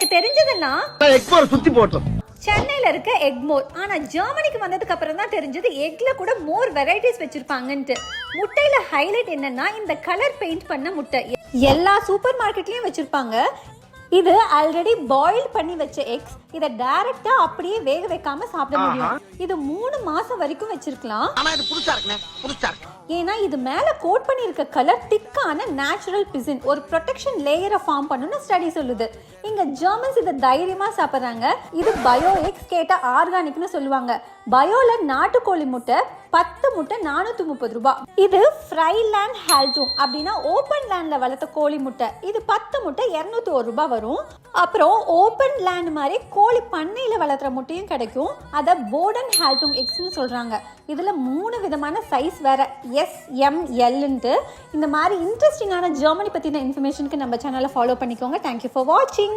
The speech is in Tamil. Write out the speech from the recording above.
எனக்கு தெரிஞ்சதெல்லாம் சுத்தி போட்டோம். சென்னையில இருக்க எக்மோர். ஆனா ஜெர்மனிக்கு வந்ததுக்கு அப்புறம் தான் தெரிஞ்சது எக்ல கூட மோர் வெரைட்டிஸ் வச்சிருப்பாங்கன்ட்டு. முட்டையில ஹைலைட் என்னன்னா இந்த கலர் பெயிண்ட் பண்ண முட்டை எல்லா சூப்பர் மார்க்கெட்லயும் வச்சிருப்பாங்க. இது ஆல்ரெடி பாயில் பண்ணி வச்ச எக்ஸ். இத டைரக்டா அப்படியே வேக வைக்காம சாப்பிட முடியும். இது 3 மாசம் வரைக்கும் வச்சிருக்கலாம். ஆனா இது புதுசா இருக்குனே, புதுசா இருக்கு. ஏன்னா இது மேல கோட் பண்ணிருக்க கலர் திக்கான நேச்சுரல் பிசின் ஒரு ப்ரொடெக்ஷன் லேயரை ஃபார்ம் பண்ணுன்னு ஸ்டடி சொல்லுது. இங்க ஜெர்மன்ஸ் இதை தைரியமா சாப்பிடுறாங்க. இது பயோ எக்ஸ் கேட்டா ஆர்கானிக்னு சொல்லுவாங்க. பயோல நாட்டுக்கோழி முட்டை 10 முட்டை 430 ரூபாய். இது ஃப்ரைலேண்ட் ஹால்டூம் அப்படின்னா ஓப்பன் லேண்ட்ல வளர்த்த கோழி முட்டை. இது 10 முட்டை 201 ரூபாய் வரும். அப்புறம் ஓப்பன் லேண்ட் மாதிரி கோழி பண்ணையில வளர்த்துற முட்டையும் கிடைக்கும். அதை போர்டன் ஹால்டூம் எக்ஸ்னு சொல்றாங்க. இதுல 3 விதமான சைஸ் வேற, S, M, L. இந்த மாதிரி இன்ட்ரெஸ்டிங்கான ஜெர்மனி பத்தின இன்ஃபர்மேஷனுக்கு நம்ம சேனலை ஃபாலோ பண்ணிக்கோங்க. தேங்க்யூ ஃபார் வாட்சிங்.